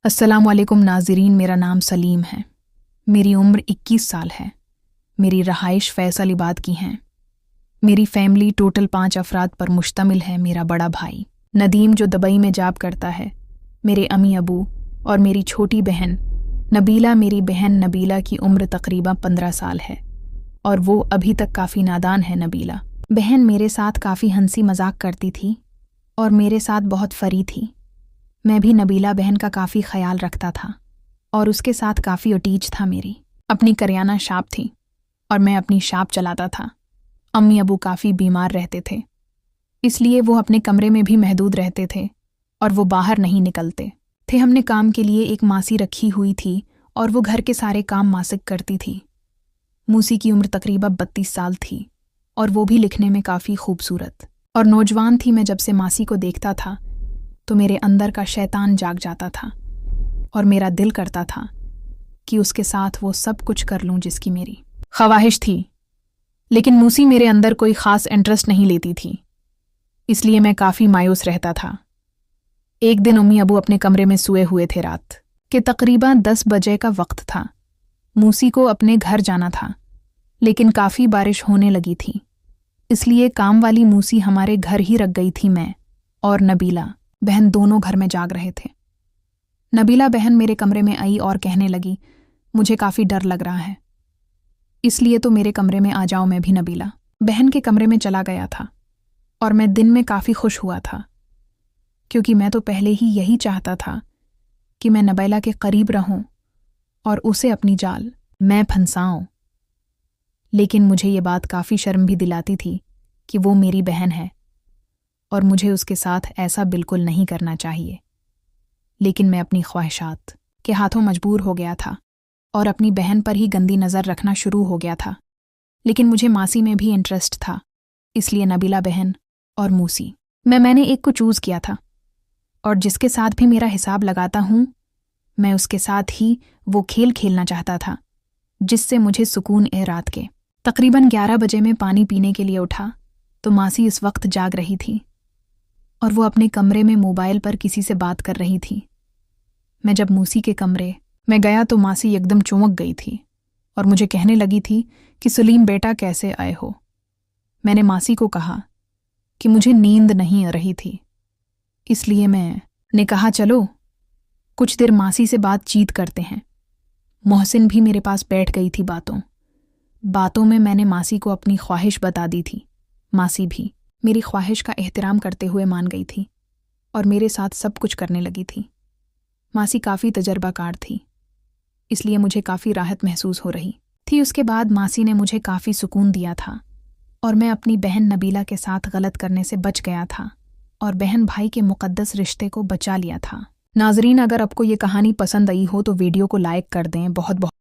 अस्सलामुअलैकुम नाज़रीन, मेरा नाम सलीम है। मेरी उम्र 21 साल है। मेरी रहाइश फैसलाबाद की हैं। मेरी फैमिली टोटल 5 अफराद पर मुश्तमिल है। मेरा बड़ा भाई नदीम जो दुबई में जॉब करता है, मेरे अमी अबू और मेरी छोटी बहन नबीला। मेरी बहन नबीला की उम्र तकरीबन 15 साल है और वो अभी तक काफ़ी नादान है। नबीला बहन मेरे साथ काफ़ी हंसी मजाक करती थी और मेरे साथ बहुत फरी थी। मैं भी नबीला बहन का काफ़ी ख्याल रखता था और उसके साथ काफ़ी अटीच था। मेरी अपनी करियाना शॉप थी और मैं अपनी शॉप चलाता था। अम्मी अबू काफ़ी बीमार रहते थे, इसलिए वो अपने कमरे में भी महदूद रहते थे और वो बाहर नहीं निकलते थे। हमने काम के लिए एक मासी रखी हुई थी और वो घर के सारे काम मासिक करती थी। मूसी की उम्र तकरीबन 32 साल थी और वो भी लिखने में काफ़ी खूबसूरत और नौजवान थी। मैं जब से मासी को देखता था तो मेरे अंदर का शैतान जाग जाता था और मेरा दिल करता था कि उसके साथ वो सब कुछ कर लूं जिसकी मेरी ख्वाहिश थी। लेकिन मूसी मेरे अंदर कोई ख़ास इंटरेस्ट नहीं लेती थी, इसलिए मैं काफ़ी मायूस रहता था। एक दिन अम्मी अबू अपने कमरे में सोए हुए थे। रात के तकरीबन 10 बजे का वक्त था। मूसी को अपने घर जाना था, लेकिन काफ़ी बारिश होने लगी थी, इसलिए काम वाली मूसी हमारे घर ही रख गई थी। मैं और नबीला बहन दोनों घर में जाग रहे थे। नबीला बहन मेरे कमरे में आई और कहने लगी, मुझे काफ़ी डर लग रहा है, इसलिए तो मेरे कमरे में आ जाओ। मैं भी नबीला बहन के कमरे में चला गया था और मैं दिन में काफ़ी खुश हुआ था, क्योंकि मैं तो पहले ही यही चाहता था कि मैं नबीला के करीब रहूं और उसे अपनी जाल मैं फंसाऊं। लेकिन मुझे ये बात काफ़ी शर्म भी दिलाती थी कि वो मेरी बहन है और मुझे उसके साथ ऐसा बिल्कुल नहीं करना चाहिए। लेकिन मैं अपनी ख्वाहिशात के हाथों मजबूर हो गया था और अपनी बहन पर ही गंदी नज़र रखना शुरू हो गया था। लेकिन मुझे मासी में भी इंटरेस्ट था, इसलिए नबीला बहन और मूसी मैंने एक को चूज़ किया था और जिसके साथ भी मेरा हिसाब लगाता हूँ, मैं उसके साथ ही वो खेल खेलना चाहता था जिससे मुझे सुकून ए रात के तकरीबन 11 बजे में पानी पीने के लिए उठा तो मासी इस वक्त जाग रही थी और वो अपने कमरे में मोबाइल पर किसी से बात कर रही थी। मैं जब मूसी के कमरे में गया तो मासी एकदम चौंक गई थी और मुझे कहने लगी थी कि सलीम बेटा कैसे आए हो। मैंने मासी को कहा कि मुझे नींद नहीं आ रही थी, इसलिए मैंने कहा चलो कुछ देर मासी से बातचीत करते हैं। मोहसिन भी मेरे पास बैठ गई थी। बातों में मैंने मासी को अपनी ख्वाहिश बता दी थी। मासी भी मेरी ख्वाहिश का एहतराम करते हुए मान गई थी और मेरे साथ सब कुछ करने लगी थी। मासी काफ़ी तजर्बाकार थी, इसलिए मुझे काफ़ी राहत महसूस हो रही थी। उसके बाद मासी ने मुझे काफ़ी सुकून दिया था और मैं अपनी बहन नबीला के साथ गलत करने से बच गया था और बहन भाई के मुक़द्दस रिश्ते को बचा लिया था। नाज़रीन, अगर आपको ये कहानी पसंद आई हो तो वीडियो को लाइक कर दें। बहुत बहुत